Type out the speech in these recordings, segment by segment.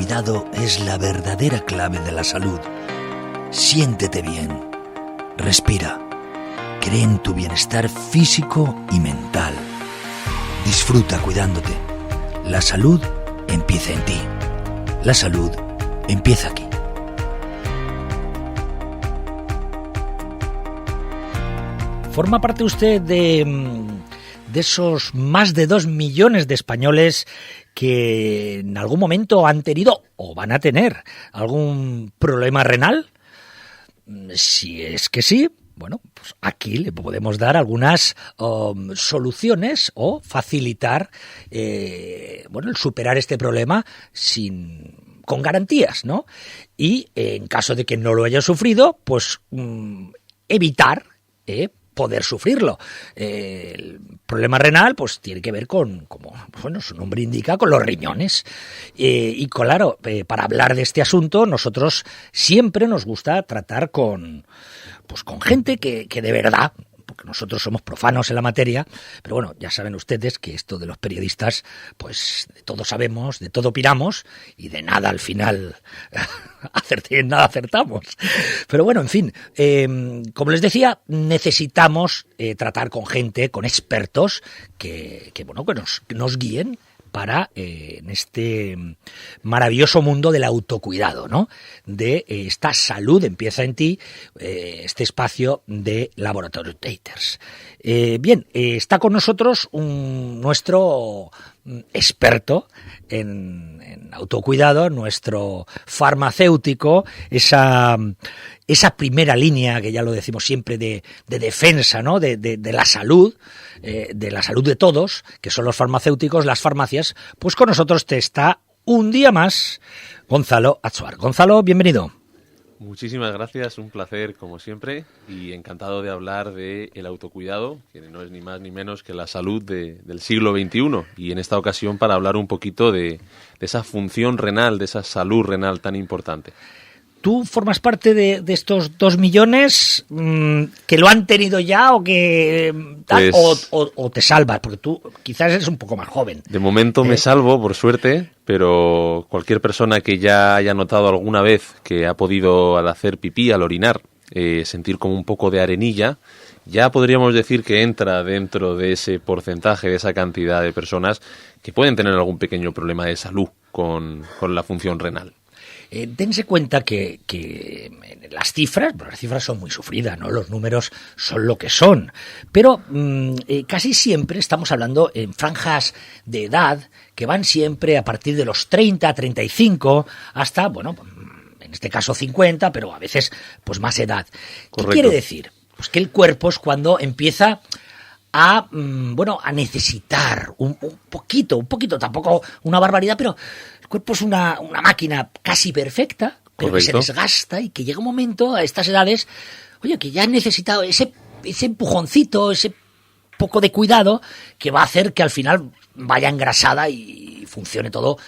autocuidado es la verdadera clave de la salud. Siéntete bien, respira, cree en tu bienestar físico y mental. Disfruta cuidándote. La salud empieza en ti. La salud empieza aquí. ¿Forma parte usted de esos más de 2 millones de españoles que en algún momento han tenido o van a tener algún problema renal? Si es que sí, bueno, pues aquí le podemos dar algunas soluciones o facilitar el superar este problema con garantías, ¿no? Y en caso de que no lo haya sufrido, pues evitar poder sufrirlo. El problema renal pues tiene que ver con, como su nombre indica, con los riñones. Y claro, para hablar de este asunto, nosotros siempre nos gusta tratar con gente que de verdad, porque nosotros somos profanos en la materia, pero bueno, ya saben ustedes que esto de los periodistas, pues de todo sabemos, de todo opinamos y de nada al final nada acertamos. Pero bueno, en fin, como les decía, necesitamos tratar con gente, con expertos que nos guíen para en este maravilloso mundo del autocuidado, ¿no? De esta salud empieza en ti, este espacio de Laboratorio Taters. Bien, está con nosotros nuestro experto en autocuidado, nuestro farmacéutico, esa primera línea que ya lo decimos siempre de defensa, ¿no? de la salud de todos, que son los farmacéuticos, las farmacias. Pues con nosotros está un día más Gonzalo Achuar. Gonzalo, bienvenido. Muchísimas gracias, un placer como siempre y encantado de hablar del autocuidado, que no es ni más ni menos que la salud del siglo XXI, y en esta ocasión para hablar un poquito de esa función renal, de esa salud renal tan importante. ¿Tú formas parte de estos 2 millones que lo han tenido ya o que o te salvas? Porque tú quizás eres un poco más joven. De momento me salvo, por suerte, pero cualquier persona que ya haya notado alguna vez que ha podido, al hacer pipí, al orinar, sentir como un poco de arenilla, ya podríamos decir que entra dentro de ese porcentaje, de esa cantidad de personas que pueden tener algún pequeño problema de salud con la función renal. Dense cuenta que las cifras son muy sufridas, ¿no? Los números son lo que son, pero casi siempre estamos hablando en franjas de edad que van siempre a partir de los 30, 35, hasta, en este caso 50, pero a veces pues más edad. Correcto. ¿Qué quiere decir? Pues que el cuerpo es cuando empieza a necesitar un poquito, tampoco una barbaridad, pero el cuerpo es una máquina casi perfecta, pero Correcto. que se desgasta y que llega un momento a estas edades, que ya ha necesitado ese empujoncito, ese poco de cuidado que va a hacer que al final vaya engrasada y funcione todo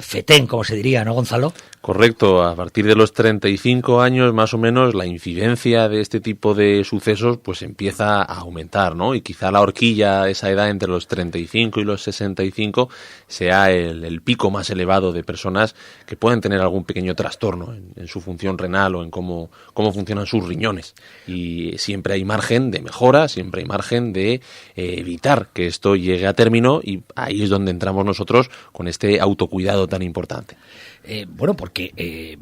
fetén, como se diría, ¿no, Gonzalo? Correcto, a partir de los 35 años más o menos la incidencia de este tipo de sucesos pues empieza a aumentar, ¿no? Y quizá la horquilla, esa edad entre los 35 y los 65 sea el pico más elevado de personas que pueden tener algún pequeño trastorno en su función renal o en cómo funcionan sus riñones. Y siempre hay margen de mejora, siempre hay margen de evitar que esto llegue a término, y ahí es donde entramos nosotros con este autocuidado tan importante. Porque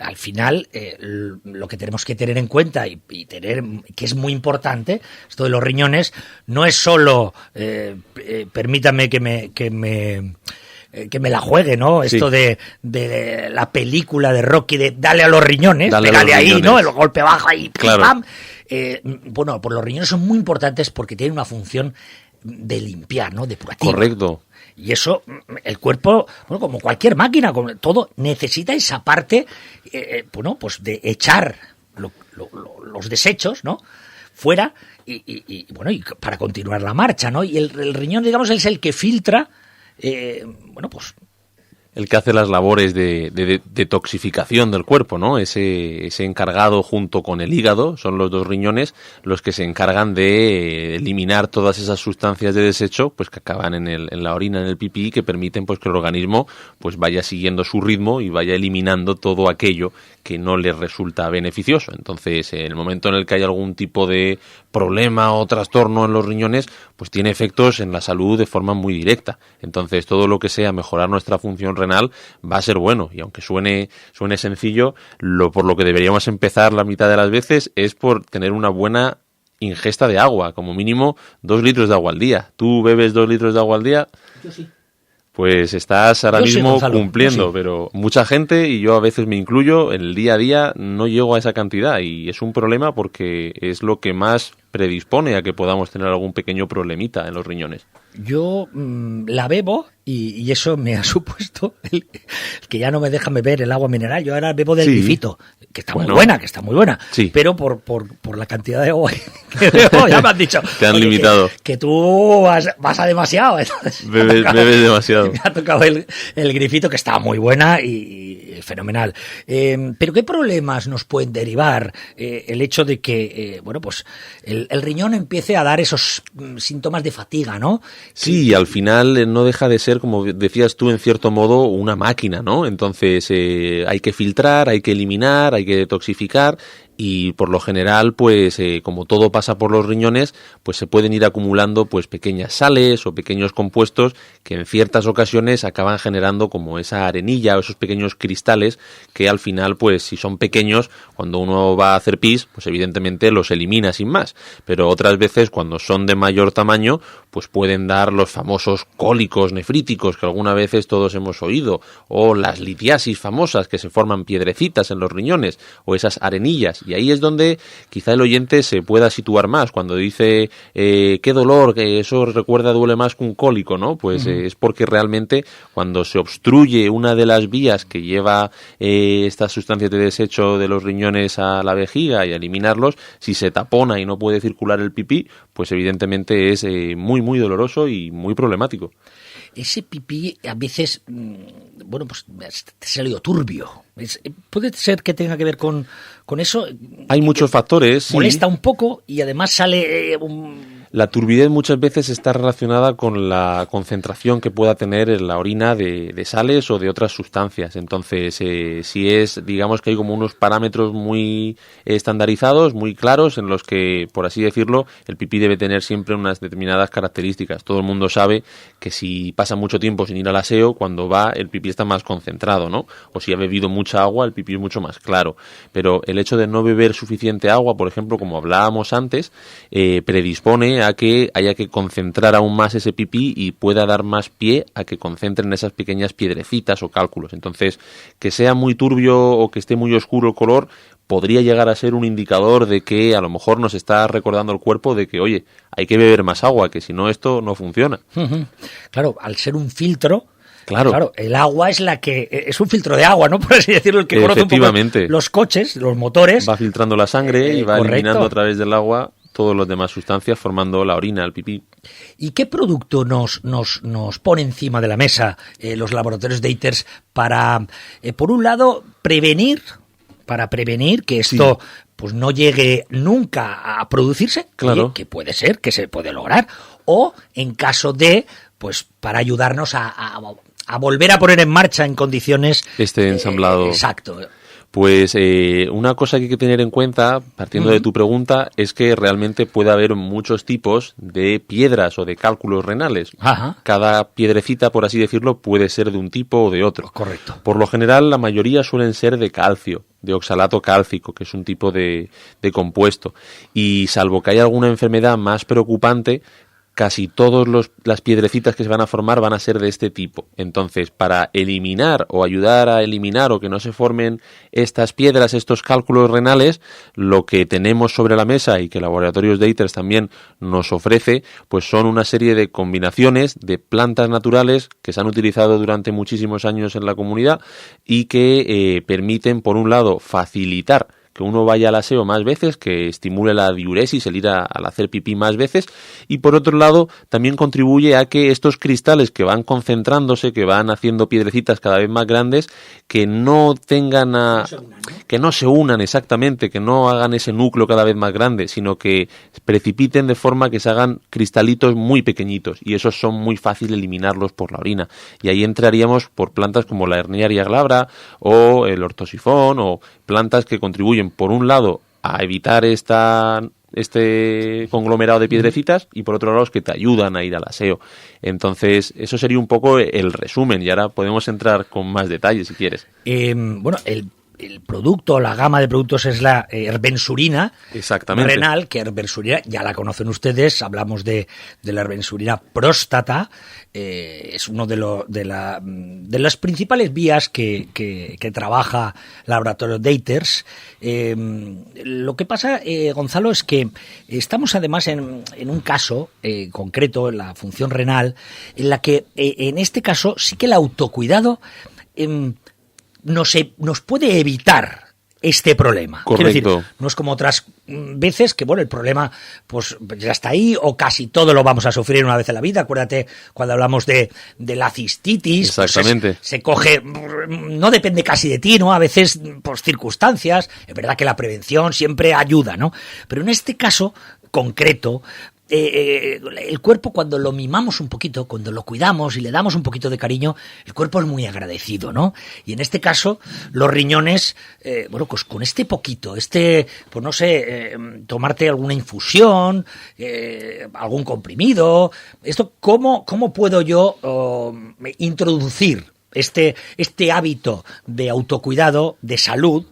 al final lo que tenemos que tener en cuenta y tener, que es muy importante, esto de los riñones, no es solo, permítame que me la juegue, ¿no? Sí. Esto de la película de Rocky, de dale a los riñones, pégale ahí, ¿no? El golpe bajo ahí, claro. ¡pam! Pues los riñones son muy importantes porque tienen una función de limpiar, ¿no? Depurativa. Correcto. Y eso, el cuerpo, como cualquier máquina, como todo, necesita esa parte, pues de echar los desechos, ¿no? Fuera y para continuar la marcha, ¿no? Y el riñón, digamos, es el que filtra, el que hace las labores de detoxificación del cuerpo, ¿no? Ese encargado junto con el hígado, son los dos riñones los que se encargan de eliminar todas esas sustancias de desecho, pues que acaban en la orina, en el pipí, que permiten pues que el organismo pues vaya siguiendo su ritmo y vaya eliminando todo aquello que no le resulta beneficioso. Entonces, en el momento en el que hay algún tipo de problema o trastorno en los riñones, pues tiene efectos en la salud de forma muy directa. Entonces, todo lo que sea mejorar nuestra función renal va a ser bueno. Y aunque suene sencillo, por lo que deberíamos empezar la mitad de las veces es por tener una buena ingesta de agua, como mínimo 2 litros de agua al día. ¿Tú bebes 2 litros de agua al día? Yo sí. Pues estás ahora mismo Gonzalo, cumpliendo, pero mucha gente, y yo a veces me incluyo, en el día a día no llego a esa cantidad y es un problema porque es lo que más predispone a que podamos tener algún pequeño problemita en los riñones. Yo la bebo y eso me ha supuesto el que ya no me deja beber el agua mineral. Yo ahora bebo del grifito, que está muy buena, sí. Pero por la cantidad de agua que bebo, ya me han dicho. Te han limitado. Que tú vas a demasiado. Entonces bebes demasiado. Me ha tocado el grifito, que está muy buena y fenomenal. Pero ¿qué problemas nos pueden derivar el hecho de que pues el riñón empiece a dar esos síntomas de fatiga, ¿no? Sí, y al final no deja de ser, como decías tú, en cierto modo, una máquina, ¿no? Entonces hay que filtrar, hay que eliminar, hay que detoxificar. Y por lo general, pues como todo pasa por los riñones, pues se pueden ir acumulando pues pequeñas sales o pequeños compuestos que en ciertas ocasiones acaban generando como esa arenilla o esos pequeños cristales que al final, pues si son pequeños, cuando uno va a hacer pis, pues evidentemente los elimina sin más. Pero otras veces, cuando son de mayor tamaño, pues pueden dar los famosos cólicos nefríticos que algunas veces todos hemos oído, o las litiasis famosas que se forman piedrecitas en los riñones, o esas arenillas. Y ahí es donde quizá el oyente se pueda situar más. Cuando dice qué dolor, que eso duele más que un cólico, ¿no? Pues es porque realmente cuando se obstruye una de las vías que lleva estas sustancias de desecho de los riñones a la vejiga y a eliminarlos, si se tapona y no puede circular el pipí, pues evidentemente es muy, muy doloroso y muy problemático. Ese pipí a veces, pues te ha salido turbio. ¿Puede ser que tenga que ver con eso? Hay muchos factores. Molesta un poco y además sale La turbidez muchas veces está relacionada con la concentración que pueda tener en la orina de sales o de otras sustancias. Entonces, si digamos que hay como unos parámetros muy estandarizados, muy claros, en los que, por así decirlo, el pipí debe tener siempre unas determinadas características. Todo el mundo sabe que si pasa mucho tiempo sin ir al aseo, cuando va, el pipí está más concentrado, ¿no? O si ha bebido mucha agua, el pipí es mucho más claro. Pero el hecho de no beber suficiente agua, por ejemplo, como hablábamos antes, predispone a que haya que concentrar aún más ese pipí y pueda dar más pie a que concentren esas pequeñas piedrecitas o cálculos. Entonces, que sea muy turbio o que esté muy oscuro el color podría llegar a ser un indicador de que a lo mejor nos está recordando el cuerpo de que, oye, hay que beber más agua, que si no esto no funciona. Claro, al ser un filtro, Claro, el agua es es un filtro de agua, ¿no? Por así decirlo, el que conoce un poco los coches, los motores. Va filtrando la sangre y va correcto. eliminando a través del agua todas las demás sustancias, formando la orina, el pipí. ¿Y qué producto nos pone encima de la mesa los laboratorios de ITERS para, por un lado, prevenir que esto pues no llegue nunca a producirse? Claro. Oye, que puede ser, que se puede lograr, o en caso de, pues para ayudarnos a volver a poner en marcha en condiciones este ensamblado. Exacto. Pues una cosa que hay que tener en cuenta, partiendo de tu pregunta, es que realmente puede haber muchos tipos de piedras o de cálculos renales. Ajá. Cada piedrecita, por así decirlo, puede ser de un tipo o de otro. Correcto. Por lo general, la mayoría suelen ser de calcio, de oxalato cálcico, que es un tipo de compuesto. Y salvo que haya alguna enfermedad más preocupante, casi todas las piedrecitas que se van a formar van a ser de este tipo. Entonces, para eliminar o ayudar a eliminar o que no se formen estas piedras, estos cálculos renales, lo que tenemos sobre la mesa y que Laboratorios de ITERS también nos ofrece, pues son una serie de combinaciones de plantas naturales que se han utilizado durante muchísimos años en la comunidad y que permiten, por un lado, facilitar que uno vaya al aseo más veces, que estimule la diuresis, el ir al hacer pipí más veces, y por otro lado también contribuye a que estos cristales que van concentrándose, que van haciendo piedrecitas cada vez más grandes, que no que no se unan exactamente, que no hagan ese núcleo cada vez más grande, sino que precipiten de forma que se hagan cristalitos muy pequeñitos, y esos son muy fácil eliminarlos por la orina. Y ahí entraríamos por plantas como la Herniaria glabra o el ortosifón, o plantas que contribuyen por un lado a evitar este conglomerado de piedrecitas y por otro lado que te ayudan a ir al aseo. Entonces eso sería un poco el resumen, y ahora podemos entrar con más detalles si quieres. Bueno, el producto, la gama de productos es la herbensurina renal, que herbensurina ya la conocen ustedes, hablamos de la herbensurina próstata, es uno de las principales vías que trabaja Laboratorio Daters. Lo que pasa, Gonzalo, es que estamos además en un caso concreto, en la función renal, en la que en este caso sí que el autocuidado nos puede evitar este problema. Correcto. Quiero decir, no es como otras veces que, bueno, el problema pues ya está ahí, o casi todo lo vamos a sufrir una vez en la vida. Acuérdate cuando hablamos de la cistitis. Exactamente. Pues se coge, no depende casi de ti, ¿no? A veces por circunstancias. Es verdad que la prevención siempre ayuda, ¿no? Pero en este caso concreto, el cuerpo, cuando lo mimamos un poquito, cuando lo cuidamos y le damos un poquito de cariño, el cuerpo es muy agradecido, ¿no? Y en este caso, los riñones, bueno, pues con este poquito, pues no sé, tomarte alguna infusión, algún comprimido, esto, ¿cómo puedo yo introducir este hábito de autocuidado, de salud,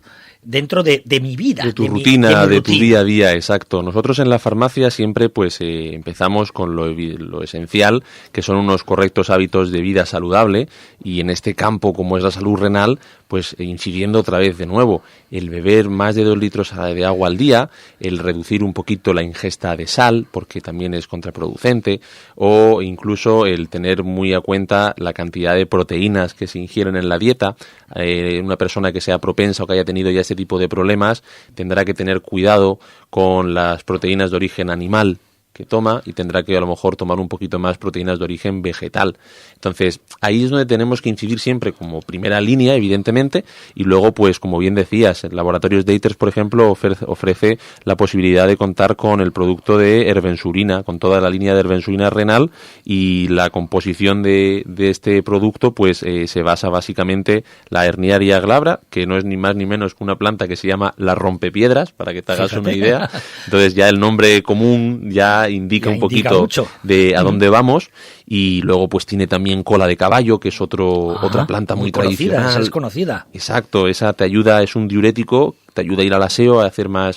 dentro de mi vida, de tu rutina, de tu día a día? Exacto. Nosotros en la farmacia siempre pues empezamos con lo esencial, que son unos correctos hábitos de vida saludable, y en este campo, como es la salud renal, pues incidiendo otra vez de nuevo, el beber más de 2 litros de agua al día, el reducir un poquito la ingesta de sal, porque también es contraproducente, o incluso el tener muy a cuenta la cantidad de proteínas que se ingieren en la dieta. Una persona que sea propensa o que haya tenido ya este tipo de problemas tendrá que tener cuidado con las proteínas de origen animal que toma, y tendrá que a lo mejor tomar un poquito más proteínas de origen vegetal. Entonces, ahí es donde tenemos que incidir siempre como primera línea, evidentemente, y luego, pues, como bien decías, el Laboratorios Daters, por ejemplo, ofrece la posibilidad de contar con el producto de herbensurina, con toda la línea de herbensurina renal, y la composición de este producto, pues, se basa básicamente la Herniaria glabra, que no es ni más ni menos que una planta que se llama la rompepiedras, para que te hagas una idea. Entonces, ya el nombre común ya indica un poquito mucho de a dónde vamos. Y luego pues tiene también cola de caballo, que es otra planta muy tradicional. Esa es conocida. Exacto, esa te ayuda, es un diurético, te ayuda a ir al aseo, a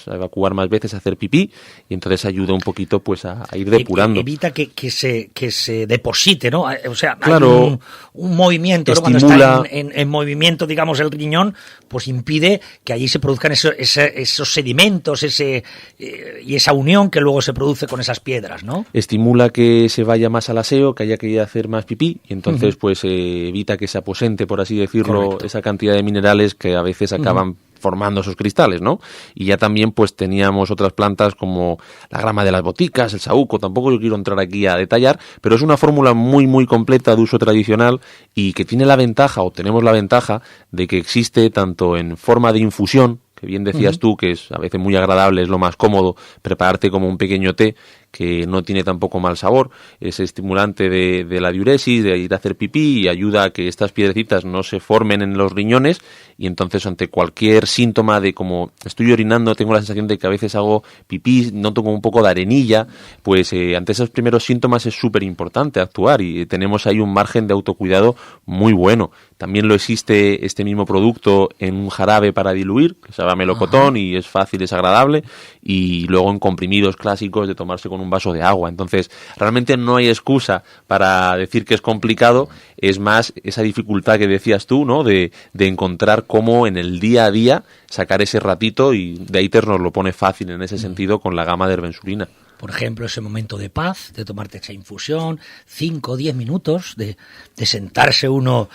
evacuar más veces, a hacer pipí, y entonces ayuda un poquito pues a ir depurando. Evita que se deposite, ¿no? O sea, claro, hay un movimiento, ¿no? Cuando está en movimiento, digamos, el riñón, pues impide que allí se produzcan esos sedimentos, y esa unión que luego se produce con esas piedras, ¿no? Estimula que se vaya más al aseo, que haya que ir a hacer más pipí, y entonces pues evita que se aposente, por así decirlo, correcto, esa cantidad de minerales que a veces acaban formando esos cristales, ¿no? Y ya también pues teníamos otras plantas como la grama de las boticas, el saúco. Tampoco yo quiero entrar aquí a detallar, pero es una fórmula muy muy completa de uso tradicional, y que tiene la ventaja, o tenemos la ventaja, de que existe tanto en forma de infusión, que bien decías tú, que es a veces muy agradable, es lo más cómodo, prepararte como un pequeño té, que no tiene tampoco mal sabor, es estimulante de la diuresis, de ir a hacer pipí, y ayuda a que estas piedrecitas no se formen en los riñones, y entonces ante cualquier síntoma de como estoy orinando, tengo la sensación de que a veces hago pipí, noto como un poco de arenilla, pues ante esos primeros síntomas es súper importante actuar, y tenemos ahí un margen de autocuidado muy bueno. También lo existe este mismo producto en un jarabe para diluir, que se llama melocotón, y es fácil, es agradable, y luego en comprimidos clásicos de tomarse con un vaso de agua. Entonces, realmente no hay excusa para decir que es complicado, es más esa dificultad que decías tú, ¿no? De encontrar cómo en el día a día sacar ese ratito, y Daters nos lo pone fácil en ese sentido con la gama de herbensurina. por ejemplo, ese momento de paz, de tomarte esa infusión, 5 o 10 minutos, de sentarse uno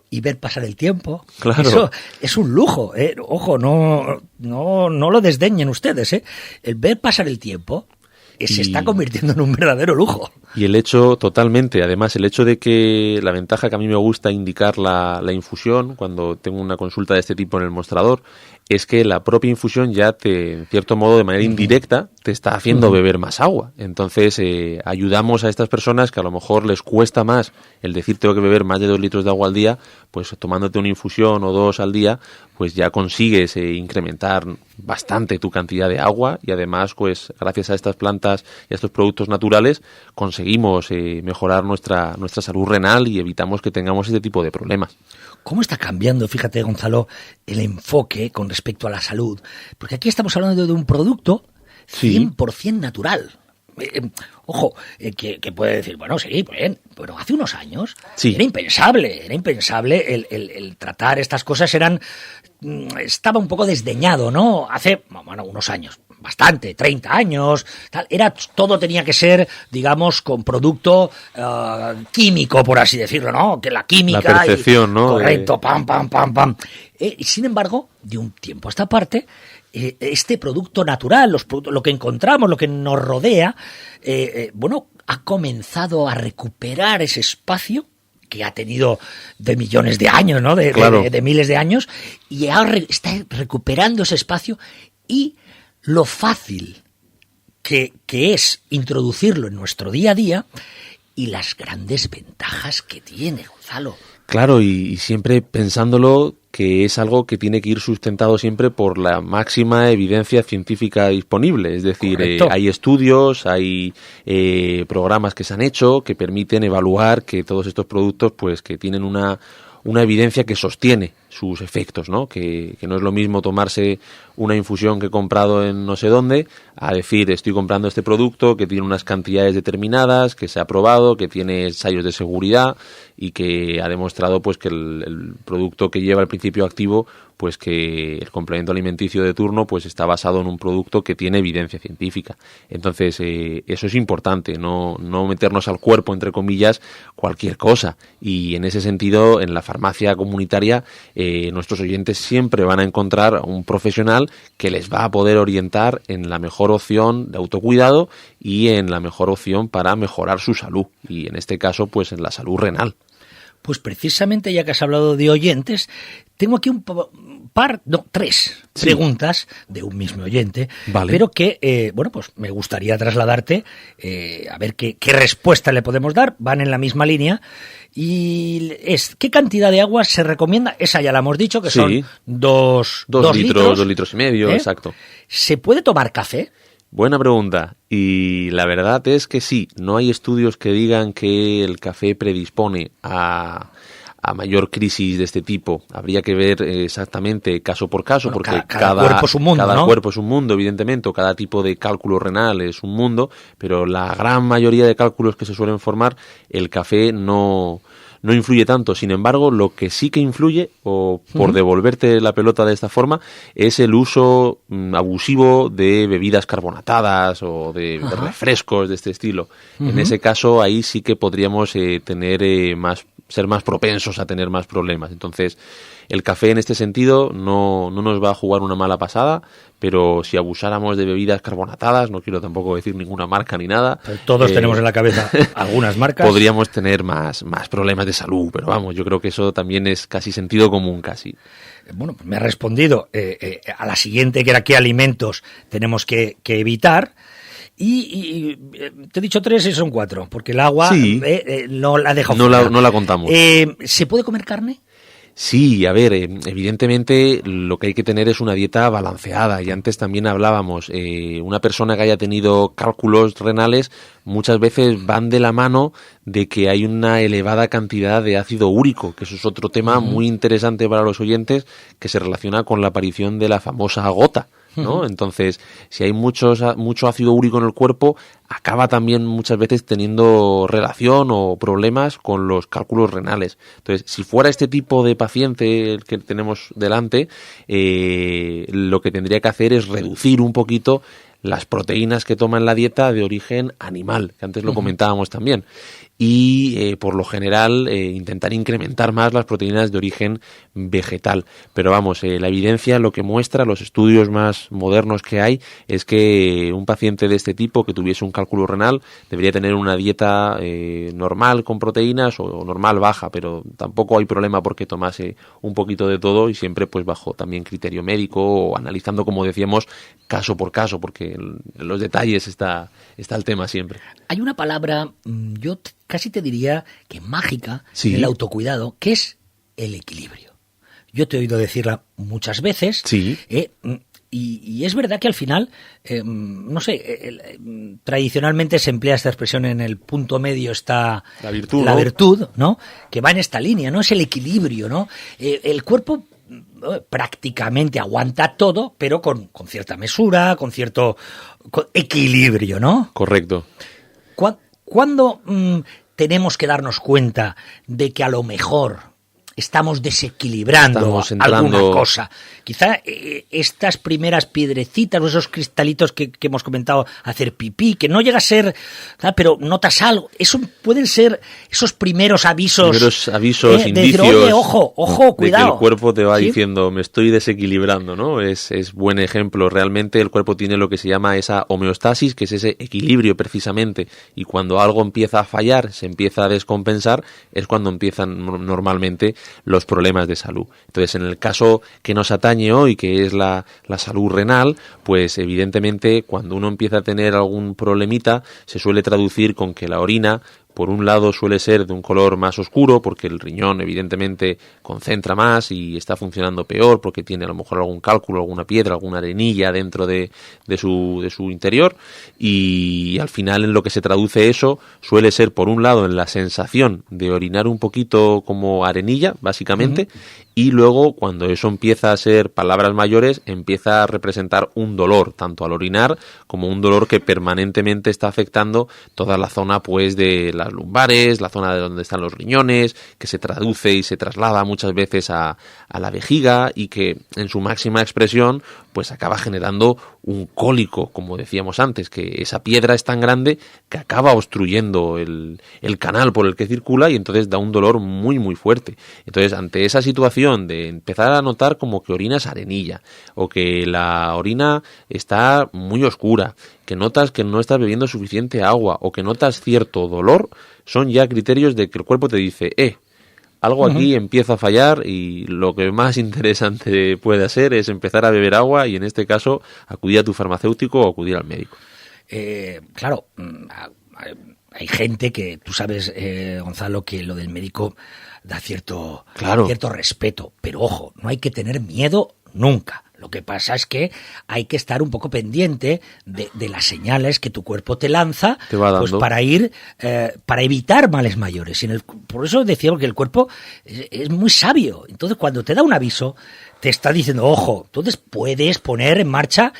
y ver pasar el tiempo. Claro. Eso es un lujo, ¿eh? Ojo, no lo desdeñen ustedes, ¿eh? El ver pasar el tiempo se está convirtiendo en un verdadero lujo. Y el hecho, totalmente, además el hecho de que la ventaja que a mí me gusta indicar la infusión cuando tengo una consulta de este tipo en el mostrador es que la propia infusión ya en cierto modo, de manera indirecta, te está haciendo beber más agua. Entonces ayudamos a estas personas que a lo mejor les cuesta más el decir tengo que beber más de 2 litros de agua al día, pues tomándote una infusión o 2 al día, pues ya consigues incrementar bastante tu cantidad de agua y además, pues gracias a estas plantas y a estos productos naturales, conseguimos mejorar nuestra salud renal y evitamos que tengamos este tipo de problemas. ¿Cómo está cambiando, fíjate, Gonzalo, el enfoque con respecto a la salud? Porque aquí estamos hablando de un producto 100% natural. Ojo, que puede decir, bueno, sí, bien, pero hace unos años era impensable el tratar estas cosas, estaba un poco desdeñado, ¿no? Hace, bueno, unos años, bastante, 30 años, tal, todo tenía que ser, digamos, con producto químico, por así decirlo, ¿no? Que la química... La percepción, ¿no? Correcto, pam. Sin embargo, de un tiempo a esta parte, este producto natural, lo que encontramos, lo que nos rodea, ha comenzado a recuperar ese espacio que ha tenido de millones de años, ¿no? De miles de años, y ahora está recuperando ese espacio y lo fácil que es introducirlo en nuestro día a día y las grandes ventajas que tiene, Gonzalo. Claro, y siempre pensándolo que es algo que tiene que ir sustentado siempre por la máxima evidencia científica disponible. Es decir, hay estudios, hay programas que se han hecho que permiten evaluar que todos estos productos, pues, que tienen una evidencia que sostiene sus efectos, ¿no? Que no es lo mismo tomarse una infusión que he comprado en no sé dónde, a decir, estoy comprando este producto que tiene unas cantidades determinadas, que se ha probado, que tiene ensayos de seguridad y que ha demostrado, pues, que el producto que lleva el principio activo, pues que el complemento alimenticio de turno, pues está basado en un producto que tiene evidencia científica. Entonces, eso es importante, no meternos al cuerpo, entre comillas, cualquier cosa. Y en ese sentido, en la farmacia comunitaria, nuestros oyentes siempre van a encontrar a un profesional que les va a poder orientar en la mejor opción de autocuidado y en la mejor opción para mejorar su salud. Y en este caso, pues en la salud renal. Pues precisamente, ya que has hablado de oyentes, tengo aquí tres preguntas de un mismo oyente, vale, pero que, pues me gustaría trasladarte, a ver qué respuesta le podemos dar, van en la misma línea, y ¿qué cantidad de agua se recomienda? Esa ya la hemos dicho, que son 2 litros. 2 litros y medio, exacto. ¿Se puede tomar café? Buena pregunta, y la verdad es que sí, no hay estudios que digan que el café predispone a mayor crisis de este tipo. Habría que ver exactamente caso por caso, porque cada cuerpo es un mundo, cada cuerpo es un mundo, evidentemente, o cada tipo de cálculo renal es un mundo, pero la gran mayoría de cálculos que se suelen formar, el café no influye tanto. Sin embargo, lo que sí que influye, o por devolverte la pelota de esta forma, es el uso abusivo de bebidas carbonatadas o de refrescos de este estilo. En ese caso, ahí sí que podríamos ser más propensos a tener más problemas. Entonces, el café en este sentido no nos va a jugar una mala pasada, pero si abusáramos de bebidas carbonatadas, no quiero tampoco decir ninguna marca ni nada. Pero todos tenemos en la cabeza algunas marcas. Podríamos tener más problemas de salud, pero vamos, yo creo que eso también es casi sentido común, casi. Bueno, pues me ha respondido a la siguiente, que era qué alimentos tenemos que evitar. Y te he dicho 3 y son 4, porque el agua no la deja fuera. No la contamos. ¿Se puede comer carne? Sí, a ver, evidentemente lo que hay que tener es una dieta balanceada, y antes también hablábamos, una persona que haya tenido cálculos renales muchas veces van de la mano de que hay una elevada cantidad de ácido úrico, que eso es otro tema muy interesante para los oyentes, que se relaciona con la aparición de la famosa gota, ¿no? Entonces, si hay mucho ácido úrico en el cuerpo, acaba también muchas veces teniendo relación o problemas con los cálculos renales. Entonces, si fuera este tipo de paciente el que tenemos delante, lo que tendría que hacer es reducir un poquito las proteínas que toma en la dieta de origen animal, que antes lo comentábamos también. Y por lo general intentar incrementar más las proteínas de origen vegetal. Pero vamos, la evidencia lo que muestra, los estudios más modernos que hay, es que un paciente de este tipo que tuviese un cálculo renal debería tener una dieta normal con proteínas o normal baja, pero tampoco hay problema porque tomase un poquito de todo y siempre pues bajo también criterio médico o analizando, como decíamos, caso por caso, porque en los detalles está el tema siempre. Hay una palabra, casi te diría que mágica, sí, en el autocuidado, que es el equilibrio. Yo te he oído decirla muchas veces, sí. Y es verdad que al final, tradicionalmente se emplea esta expresión, en el punto medio está la virtud, la virtud, ¿no? Que va en esta línea, ¿no? Es el equilibrio, ¿no? El cuerpo prácticamente aguanta todo, pero con cierta mesura, con cierto equilibrio, ¿no? Correcto. ¿Cuándo tenemos que darnos cuenta de que a lo mejor estamos desequilibrando alguna cosa? Quizá estas primeras piedrecitas o esos cristalitos que hemos comentado, hacer pipí, que no llega a ser, pero notas algo. Eso pueden ser esos primeros avisos. Indicios. De decir, oye, ojo, cuidado. De que el cuerpo te va diciendo, me estoy desequilibrando, ¿no? Es buen ejemplo. Realmente el cuerpo tiene lo que se llama esa homeostasis, que es ese equilibrio precisamente. Y cuando algo empieza a fallar, se empieza a descompensar, es cuando empiezan normalmente los problemas de salud. Entonces, en el caso que nos atañe hoy, que es la salud renal, pues evidentemente cuando uno empieza a tener algún problemita, se suele traducir con que la orina, por un lado, suele ser de un color más oscuro, porque el riñón evidentemente concentra más y está funcionando peor, porque tiene a lo mejor algún cálculo, alguna piedra, alguna arenilla dentro de su interior, y al final en lo que se traduce eso suele ser, por un lado, en la sensación de orinar un poquito como arenilla, básicamente, y luego cuando eso empieza a ser palabras mayores, empieza a representar un dolor, tanto al orinar como un dolor que permanentemente está afectando toda la zona pues de las lumbares, la zona de donde están los riñones, que se traduce y se traslada muchas veces a la vejiga y que en su máxima expresión pues acaba generando un cólico, como decíamos antes, que esa piedra es tan grande que acaba obstruyendo el canal por el que circula y entonces da un dolor muy muy fuerte. Entonces, ante esa situación de empezar a notar como que orinas arenilla o que la orina está muy oscura, que notas que no estás bebiendo suficiente agua o que notas cierto dolor, son ya criterios de que el cuerpo te dice, algo aquí empieza a fallar y lo que más interesante puede hacer es empezar a beber agua y en este caso acudir a tu farmacéutico o acudir al médico. Claro, hay gente que, tú sabes, Gonzalo, que lo del médico da cierto respeto, pero ojo, no hay que tener miedo nunca. Lo que pasa es que hay que estar un poco pendiente de las señales que tu cuerpo te lanza, pues para evitar males mayores. Por eso decíamos que el cuerpo es muy sabio. Entonces, cuando te da un aviso, te está diciendo, ojo, entonces puedes poner en marcha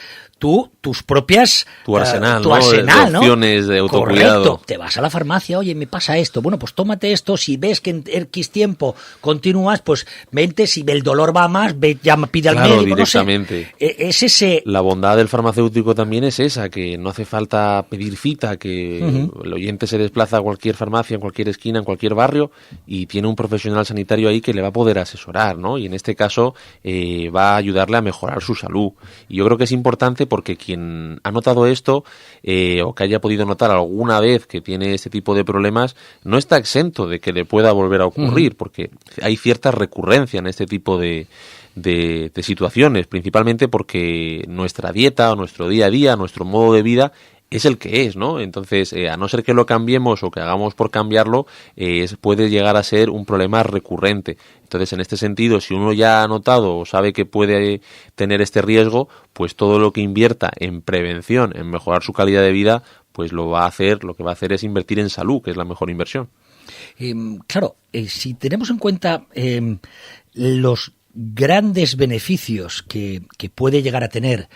tus propias... Tu arsenal, tu arsenal, de opciones de autocuidado. Correcto. Te vas a la farmacia, oye, me pasa esto. Bueno, pues tómate esto. Si ves que en X tiempo continúas, pues vente. Si el dolor va más, pide al médico. Directamente. No sé. Es ese... La bondad del farmacéutico también es esa, que no hace falta pedir cita, que el oyente se desplaza a cualquier farmacia, en cualquier esquina, en cualquier barrio, y tiene un profesional sanitario ahí que le va a poder asesorar, ¿no? Y en este caso va a ayudarle a mejorar su salud. Y yo creo que es importante porque quien ha notado esto o que haya podido notar alguna vez que tiene este tipo de problemas no está exento de que le pueda volver a ocurrir, porque hay cierta recurrencia en este tipo de situaciones, principalmente porque nuestra dieta o nuestro día a día, nuestro modo de vida es el que es, ¿no? Entonces, a no ser que lo cambiemos o que hagamos por cambiarlo, puede llegar a ser un problema recurrente. Entonces, en este sentido, si uno ya ha notado o sabe que puede tener este riesgo, pues todo lo que invierta en prevención, en mejorar su calidad de vida, pues lo que va a hacer es invertir en salud, que es la mejor inversión. Claro, si tenemos en cuenta los grandes beneficios que puede llegar a tener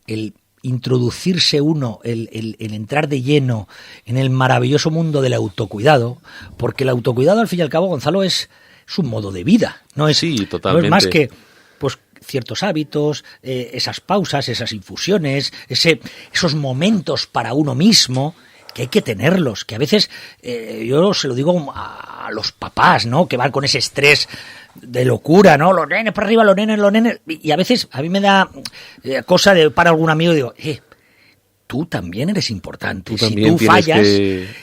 el introducirse uno, el entrar de lleno en el maravilloso mundo del autocuidado, porque el autocuidado, al fin y al cabo, Gonzalo, es un modo de vida, no es, sí, totalmente. No es más que pues ciertos hábitos, esas pausas, esas infusiones, esos momentos para uno mismo, que hay que tenerlos, que a veces, yo se lo digo a los papás, ¿no?, que van con ese estrés de locura, ¿no?, los nenes para arriba, los nenes, y a veces a mí me da cosa de para algún amigo, digo, tú también eres importante, si tú fallas,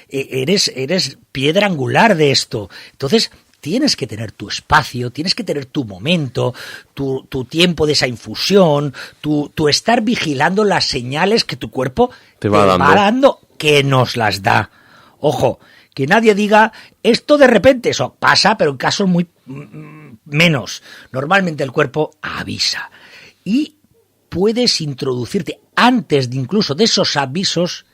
eres piedra angular de esto, entonces tienes que tener tu espacio, tienes que tener tu momento, tu tiempo de esa infusión, tu estar vigilando las señales que tu cuerpo te va dando, que nos las da. Ojo, que nadie diga, esto de repente, eso pasa, pero en casos muy menos. Normalmente el cuerpo avisa. Y puedes introducirte, antes de incluso de esos avisos,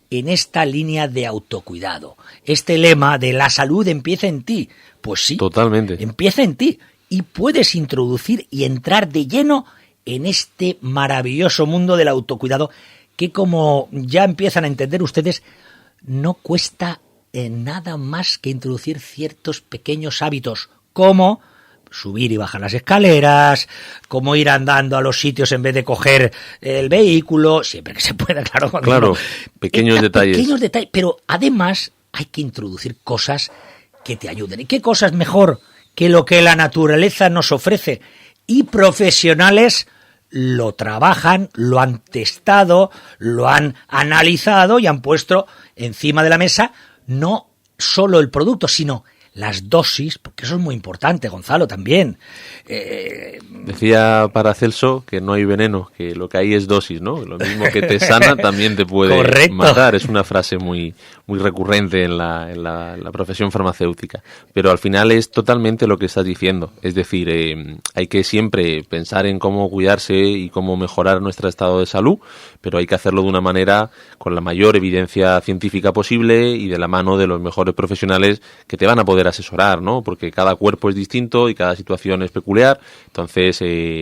en esta línea de autocuidado. Este lema de la salud empieza en ti. Pues sí, totalmente. Empieza en ti. Y puedes introducir y entrar de lleno en este maravilloso mundo del autocuidado que, como ya empiezan a entender ustedes, no cuesta nada más que introducir ciertos pequeños hábitos, como subir y bajar las escaleras, como ir andando a los sitios en vez de coger el vehículo, siempre que se pueda, claro. Claro, pequeños detalles. Pequeños detalles, pero además hay que introducir cosas que te ayuden. ¿Y qué cosas mejor que lo que la naturaleza nos ofrece? Y profesionales lo trabajan, lo han testado, lo han analizado y han puesto encima de la mesa no solo el producto, sino las dosis, porque eso es muy importante, Gonzalo, también. Decía Paracelso que no hay veneno, que lo que hay es dosis, ¿no? Lo mismo que te sana también te puede matar. Es una frase muy recurrente en la profesión farmacéutica. Pero al final es totalmente lo que estás diciendo. Es decir, hay que siempre pensar en cómo cuidarse y cómo mejorar nuestro estado de salud, pero hay que hacerlo de una manera con la mayor evidencia científica posible y de la mano de los mejores profesionales que te van a poder asesorar, ¿no? Porque cada cuerpo es distinto y cada situación es peculiar. Entonces,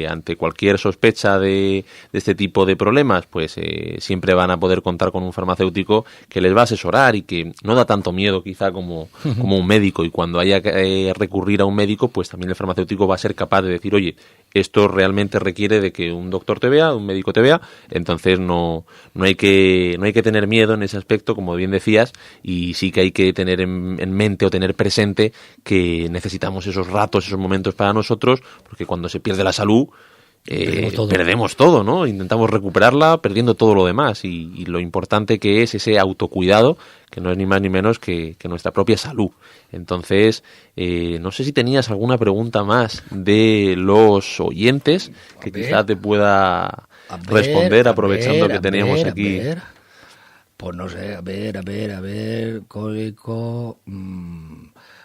ante cualquier sospecha de este tipo de problemas, pues siempre van a poder contar con un farmacéutico que les va a asesorar y que no da tanto miedo quizá como un médico. Y cuando haya que recurrir a un médico, pues también el farmacéutico va a ser capaz de decir, oye, esto realmente requiere de que un doctor te vea, un médico te vea, entonces no hay que tener miedo en ese aspecto, como bien decías, y sí que hay que tener en mente o tener presente que necesitamos esos ratos, esos momentos para nosotros, porque cuando se pierde la salud, perdemos todo, ¿no? Intentamos recuperarla perdiendo todo lo demás y lo importante que es ese autocuidado, que no es ni más ni menos que nuestra propia salud. Entonces, no sé si tenías alguna pregunta más de los oyentes que quizá te pueda responder aprovechando que teníamos aquí. Pues no sé, a ver, cólico...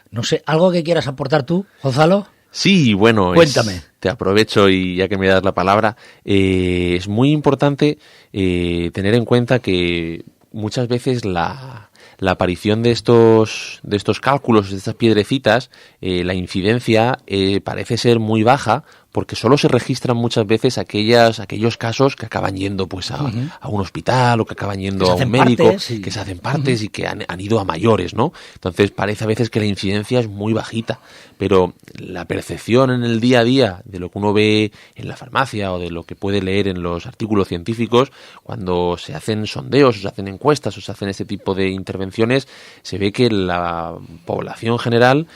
No sé, ¿algo que quieras aportar tú, Gonzalo? Sí, bueno, cuéntame. Te aprovecho y ya que me das la palabra, es muy importante tener en cuenta que muchas veces la aparición de estos cálculos, de estas piedrecitas, la incidencia parece ser muy baja, porque solo se registran muchas veces aquellos casos que acaban yendo pues a un hospital o que acaban yendo a un médico, que se hacen partes y que han ido a mayores, ¿no? Entonces parece a veces que la incidencia es muy bajita, pero la percepción en el día a día de lo que uno ve en la farmacia o de lo que puede leer en los artículos científicos, cuando se hacen sondeos o se hacen encuestas o se hacen este tipo de intervenciones, se ve que la población general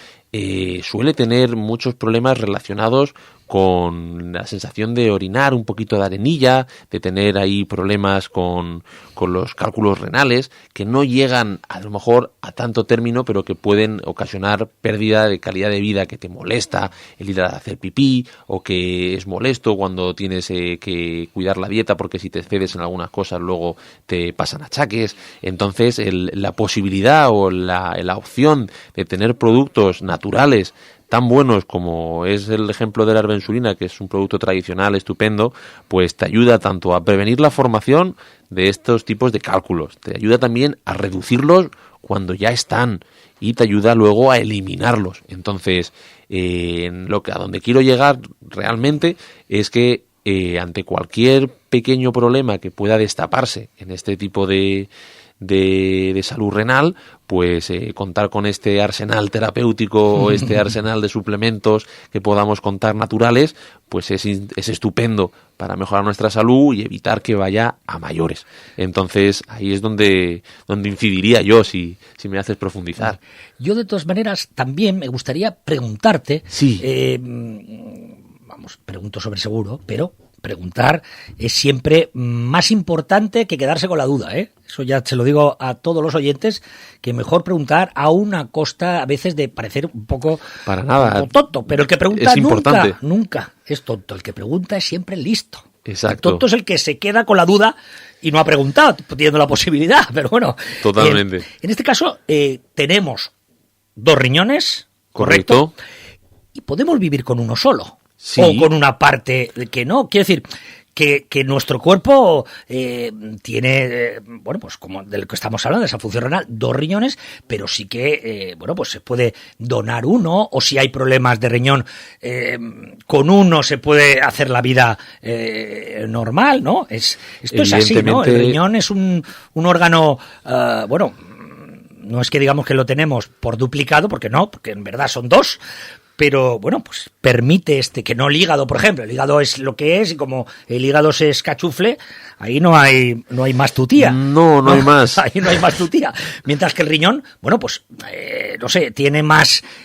suele tener muchos problemas relacionados con la sensación de orinar un poquito de arenilla, de tener ahí problemas con los cálculos renales, que no llegan a lo mejor a tanto término, pero que pueden ocasionar pérdida de calidad de vida, que te molesta el ir a hacer pipí, o que es molesto cuando tienes que cuidar la dieta, porque si te excedes en algunas cosas luego te pasan achaques. Entonces la posibilidad o la opción de tener productos naturales tan buenos como es el ejemplo de la arbensulina, que es un producto tradicional estupendo, pues te ayuda tanto a prevenir la formación de estos tipos de cálculos, te ayuda también a reducirlos cuando ya están y te ayuda luego a eliminarlos. Entonces, a donde quiero llegar realmente es que ante cualquier pequeño problema que pueda destaparse en este tipo de de salud renal, pues contar con este arsenal terapéutico o este arsenal de suplementos que podamos contar naturales, pues es estupendo para mejorar nuestra salud y evitar que vaya a mayores. Entonces ahí es donde incidiría yo, si me haces profundizar. Yo de todas maneras también me gustaría preguntarte, sí. Pregunto sobre seguro, pero preguntar es siempre más importante que quedarse con la duda, ¿eh? Eso ya se lo digo a todos los oyentes, que mejor preguntar a una costa a veces de parecer un poco, para nada, un poco tonto, pero el que pregunta es nunca es tonto, el que pregunta es siempre listo. Exacto. El tonto es el que se queda con la duda y no ha preguntado, teniendo la posibilidad, pero bueno. Totalmente. En este caso tenemos 2 riñones, correcto, y podemos vivir con uno solo. Sí. O con una parte que no. Quiero decir que nuestro cuerpo tiene, pues como de lo que estamos hablando, de esa función renal, 2 riñones, pero sí que, pues se puede donar uno, o si hay problemas de riñón, con uno se puede hacer la vida normal, ¿no? Esto es así, ¿no? El riñón es un órgano, no es que digamos que lo tenemos por duplicado, porque en verdad son 2, pero pues permite que no el hígado, por ejemplo, el hígado es lo que es, y como el hígado se escachufle, ahí no hay más tutía. No hay más. Ahí no hay más tutía. Mientras que el riñón, no sé,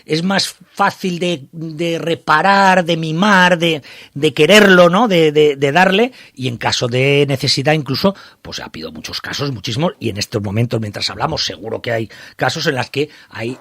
es más fácil de reparar, de mimar, de quererlo, ¿no? De darle, y en caso de necesidad incluso, pues ha habido muchos casos, muchísimos, y en estos momentos, mientras hablamos, seguro que hay casos en los que hay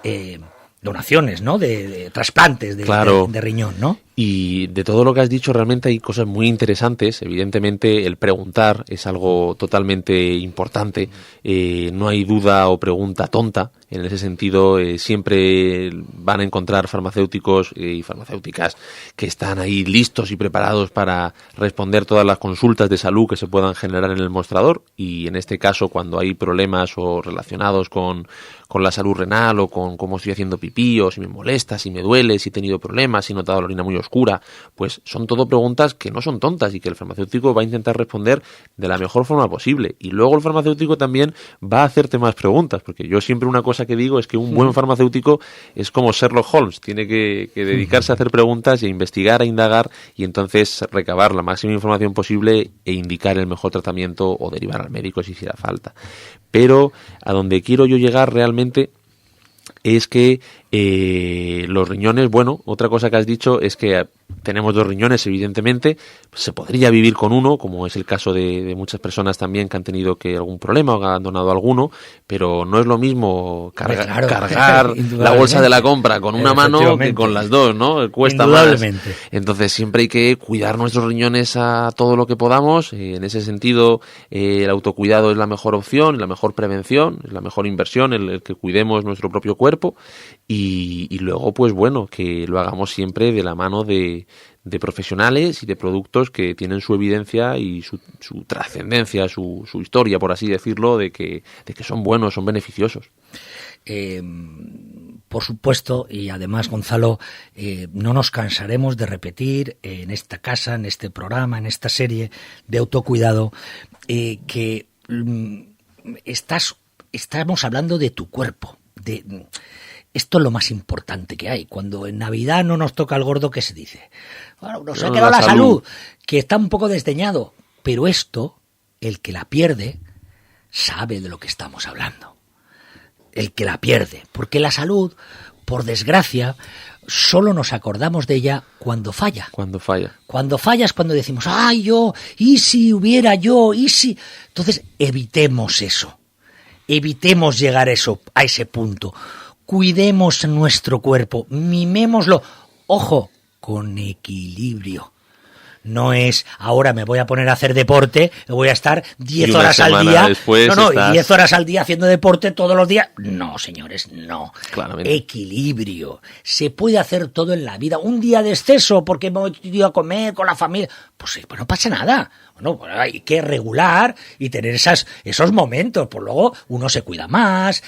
donaciones, ¿no? De trasplantes de riñón, ¿no? Y de todo lo que has dicho, realmente hay cosas muy interesantes. Evidentemente, el preguntar es algo totalmente importante. No hay duda o pregunta tonta. En ese sentido, siempre van a encontrar farmacéuticos y farmacéuticas que están ahí listos y preparados para responder todas las consultas de salud que se puedan generar en el mostrador. Y en este caso, cuando hay problemas o relacionados con la salud renal, o con cómo estoy haciendo pipí, o si me molesta, si me duele, si he tenido problemas, si he notado la orina muy oscura, pues son todo preguntas que no son tontas y que el farmacéutico va a intentar responder de la mejor forma posible. Y luego el farmacéutico también va a hacerte más preguntas, porque yo siempre una cosa que digo es que un buen farmacéutico es como Sherlock Holmes, tiene que dedicarse a hacer preguntas y a investigar, a indagar, y entonces recabar la máxima información posible e indicar el mejor tratamiento o derivar al médico si hiciera falta. Pero a donde quiero yo llegar realmente es que los riñones, otra cosa que has dicho es que tenemos 2 riñones, evidentemente, se podría vivir con uno, como es el caso de muchas personas también que han tenido algún problema o han donado alguno, pero no es lo mismo cargar la bolsa de la compra con una mano que con las 2, ¿no? Cuesta más. Entonces siempre hay que cuidar nuestros riñones a todo lo que podamos. En ese sentido, el autocuidado es la mejor opción, la mejor prevención, es la mejor inversión, el que cuidemos nuestro propio cuerpo. Y luego, que lo hagamos siempre de la mano de profesionales y de productos que tienen su evidencia y su trascendencia, su historia, por así decirlo, de que son buenos, son beneficiosos. Por supuesto, y además, Gonzalo, no nos cansaremos de repetir en esta casa, en este programa, en esta serie de autocuidado, que estamos hablando de tu cuerpo, esto es lo más importante que hay. Cuando en Navidad no nos toca el gordo, ¿qué se dice? Bueno, nos ha quedado la salud, que está un poco desdeñado. Pero esto, el que la pierde, sabe de lo que estamos hablando. El que la pierde. Porque la salud, por desgracia, solo nos acordamos de ella cuando falla. Cuando falla. Cuando falla es cuando decimos, ¡ay, yo! ¿Y si hubiera yo? ¿Y si? Entonces, evitemos eso. Evitemos llegar a ese punto. Cuidemos nuestro cuerpo, mimémoslo, ojo, con equilibrio. No es, ahora me voy a poner a hacer deporte, voy a estar 10 horas al día. Y 10 horas al día haciendo deporte todos los días. No, señores, no. Claramente. Equilibrio. Se puede hacer todo en la vida. Un día de exceso porque me voy a comer con la familia. Pues no pasa nada. Hay que regular y tener esos momentos. Pues luego uno se cuida más.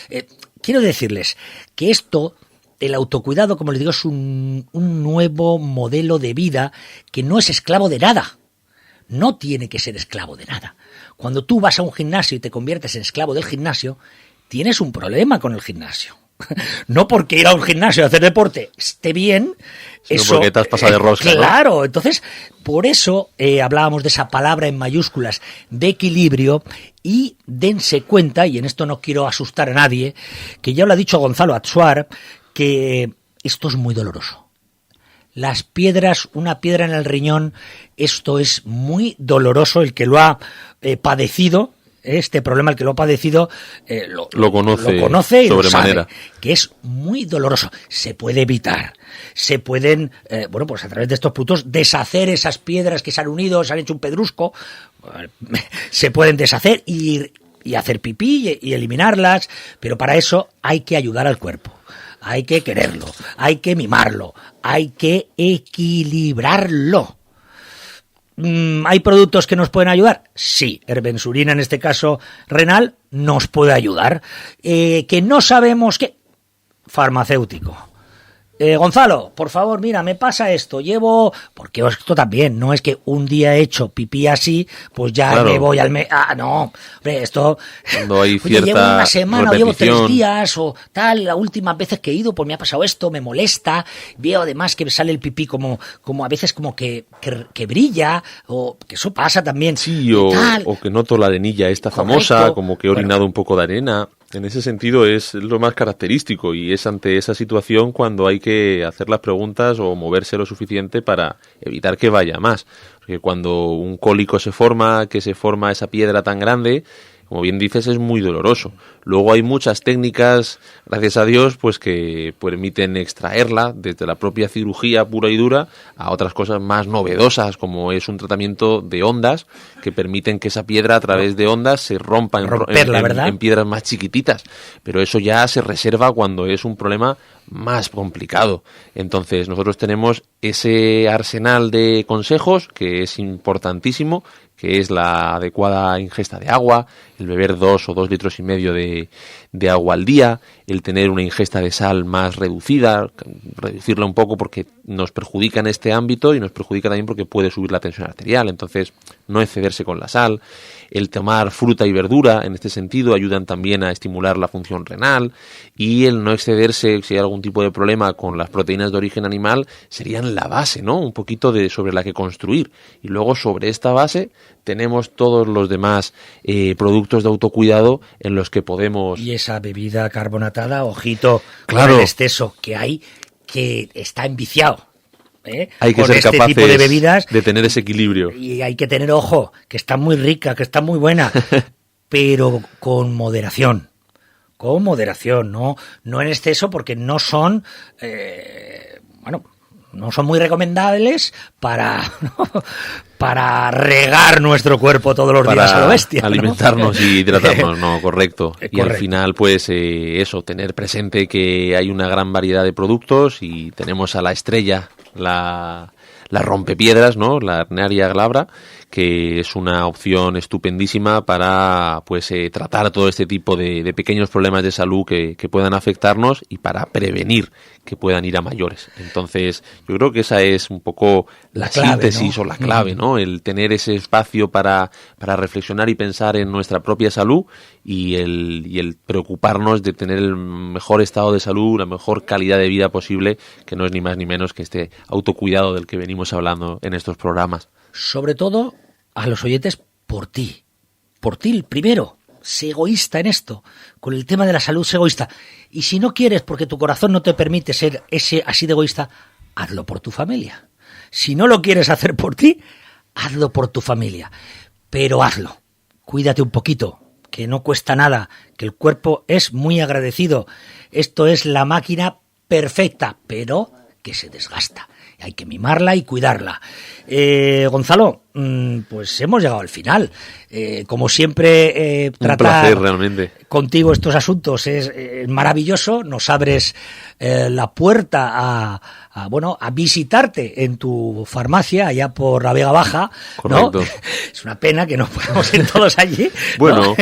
Quiero decirles que el autocuidado, como les digo, es un nuevo modelo de vida que no es esclavo de nada. no tiene que ser esclavo de nada. Cuando tú vas a un gimnasio y te conviertes en esclavo del gimnasio, tienes un problema con el gimnasio. No porque ir a un gimnasio a hacer deporte esté bien, sino eso, porque te has pasado de rosca, claro, ¿no? Entonces, por eso hablábamos de esa palabra en mayúsculas de equilibrio, y dense cuenta, y en esto no quiero asustar a nadie, que ya lo ha dicho Gonzalo Atsuar, que esto es muy doloroso. Las piedras, una piedra en el riñón, esto es muy doloroso. El que lo ha padecido, este problema, el que lo ha padecido, lo conoce y lo sabe, que es muy doloroso. Se puede evitar. Se pueden, pues a través de estos productos, deshacer esas piedras que se han unido, se han hecho un pedrusco. Se pueden deshacer y hacer pipí y eliminarlas, pero para eso hay que ayudar al cuerpo. Hay que quererlo, hay que mimarlo, hay que equilibrarlo. ¿Hay productos que nos pueden ayudar? Sí, herbensurina, en este caso renal, nos puede ayudar. Que no sabemos qué. Farmacéutico. Gonzalo, por favor, mira, me pasa esto, porque esto también, no es que un día he hecho pipí así, pues ya claro, me voy al no, hombre, esto, cuando hay cierta llevo una semana, repetición, o llevo 3 días, o tal, las últimas veces que he ido, pues me ha pasado esto, me molesta, veo además que me sale el pipí como a veces como que brilla, o que eso pasa también. Sí, o que noto la arenilla esta famosa, como que he orinado un poco de arena. En ese sentido es lo más característico, y es ante esa situación cuando hay que hacer las preguntas o moverse lo suficiente para evitar que vaya más. Porque cuando un cólico se forma esa piedra tan grande, como bien dices, es muy doloroso. Luego hay muchas técnicas, gracias a Dios, pues que permiten extraerla desde la propia cirugía pura y dura a otras cosas más novedosas, como es un tratamiento de ondas que permiten que esa piedra a través de ondas se rompa en piedras más chiquititas. Pero eso ya se reserva cuando es un problema más complicado. Entonces nosotros tenemos ese arsenal de consejos que es importantísimo, que es la adecuada ingesta de agua, el beber 2 o 2,5 litros de agua al día, el tener una ingesta de sal más reducida, reducirla un poco porque nos perjudica en este ámbito y nos perjudica también porque puede subir la tensión arterial, entonces no excederse con la sal, el tomar fruta y verdura en este sentido ayudan también a estimular la función renal, y el no excederse, si hay algún tipo de problema con las proteínas de origen animal, serían la base, ¿no? Un poquito sobre la que construir, y luego sobre esta base tenemos todos los demás productos de autocuidado en los que podemos... Y esa bebida carbonatada, ojito, claro, con el exceso que hay, que está enviciado. Hay que con ser este capaces tipo de bebidas, de tener ese equilibrio. Y hay que tener ojo, que está muy rica, que está muy buena, pero con moderación. Con moderación, no en exceso, porque no son... no son muy recomendables para regar nuestro cuerpo todos los días a lo bestia, ¿no? Alimentarnos y hidratarnos, no, correcto. Y al final, pues eso, tener presente que hay una gran variedad de productos y tenemos a la estrella, la rompepiedras, ¿no? La Arnearia glabra, que es una opción estupendísima para tratar todo este tipo de pequeños problemas de salud que puedan afectarnos y para prevenir que puedan ir a mayores. Entonces, yo creo que esa es un poco la síntesis, ¿no? O la clave, ¿no? El tener ese espacio para reflexionar y pensar en nuestra propia salud y el preocuparnos de tener el mejor estado de salud, la mejor calidad de vida posible, que no es ni más ni menos que este autocuidado del que venimos hablando en estos programas. Sobre todo a los oyentes por ti primero. Sé egoísta en esto, con el tema de la salud, sé egoísta. Y si no quieres, porque tu corazón no te permite ser así de egoísta, hazlo por tu familia. Si no lo quieres hacer por ti, hazlo por tu familia. Pero hazlo. Cuídate un poquito, que no cuesta nada, que el cuerpo es muy agradecido. Esto es la máquina perfecta, pero que se desgasta. Hay que mimarla y cuidarla. Gonzalo, pues hemos llegado al final. Como siempre, tratar placer, realmente, contigo estos asuntos es maravilloso. Nos abres la puerta a visitarte en tu farmacia allá por la Vega Baja. Correcto. ¿No? Es una pena que no podamos ir todos allí. Bueno. ¿No?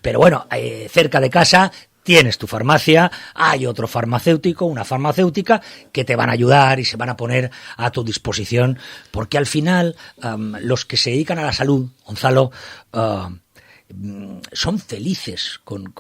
Pero bueno, cerca de casa. tienes tu farmacia, hay otro farmacéutico, una farmacéutica que te van a ayudar y se van a poner a tu disposición, porque al final los que se dedican a la salud, Gonzalo, son felices con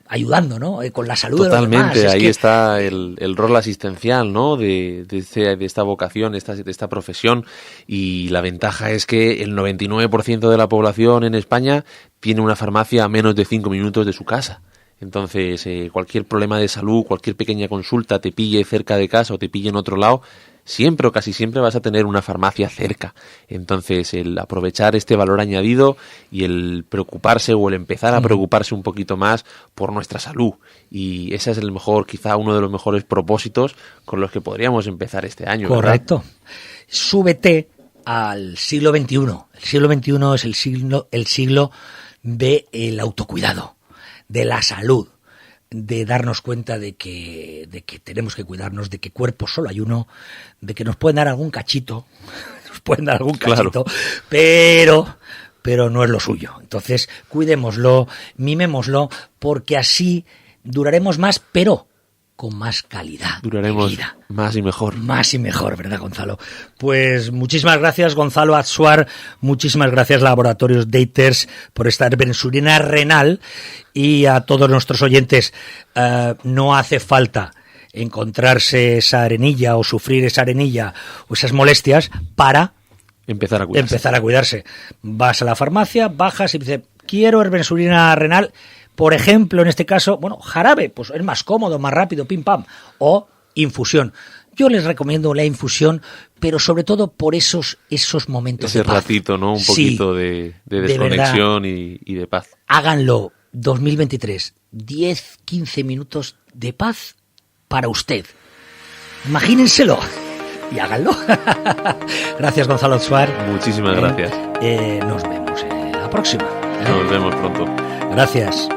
ayudando, ¿no? Con la salud de los demás. Totalmente, ahí está el rol asistencial, ¿no? De esta vocación, de esta profesión, y la ventaja es que el 99% de la población en España tiene una farmacia a menos de 5 minutos de su casa. Entonces, cualquier problema de salud, cualquier pequeña consulta, te pille cerca de casa o te pille en otro lado, siempre o casi siempre vas a tener una farmacia cerca. Entonces, el aprovechar este valor añadido y el preocuparse o el empezar a preocuparse un poquito más por nuestra salud. Y ese es quizá uno de los mejores propósitos con los que podríamos empezar este año. Correcto. ¿Verdad? Súbete al siglo XXI. El siglo XXI es el siglo del autocuidado, de la salud, de darnos cuenta de que tenemos que cuidarnos, de que cuerpo solo hay uno, de que nos pueden dar algún cachito, Claro. pero no es lo suyo. Entonces, cuidémoslo, mimémoslo, porque así duraremos más, pero con más calidad. Duraremos de vida. Más y mejor. Más y mejor, ¿verdad, Gonzalo? Pues muchísimas gracias, Gonzalo Atsuar, muchísimas gracias, Laboratorios Daters, por esta bensurina renal, y a todos nuestros oyentes, no hace falta encontrarse esa arenilla o sufrir esa arenilla o esas molestias para Empezar a cuidarse. Vas a la farmacia, bajas y dices, quiero herbensurina renal. Por ejemplo, en este caso, jarabe, pues es más cómodo, más rápido, pim pam, o infusión. Yo les recomiendo la infusión, pero sobre todo por esos momentos ese de paz. Ratito, ¿no? Un poquito de desconexión y de paz. Háganlo, 2023, 10-15 minutos de paz para usted. Imagínenselo y háganlo. Gracias, Gonzalo Suárez. Muchísimas gracias. Nos vemos en la próxima. Nos vemos pronto. Gracias.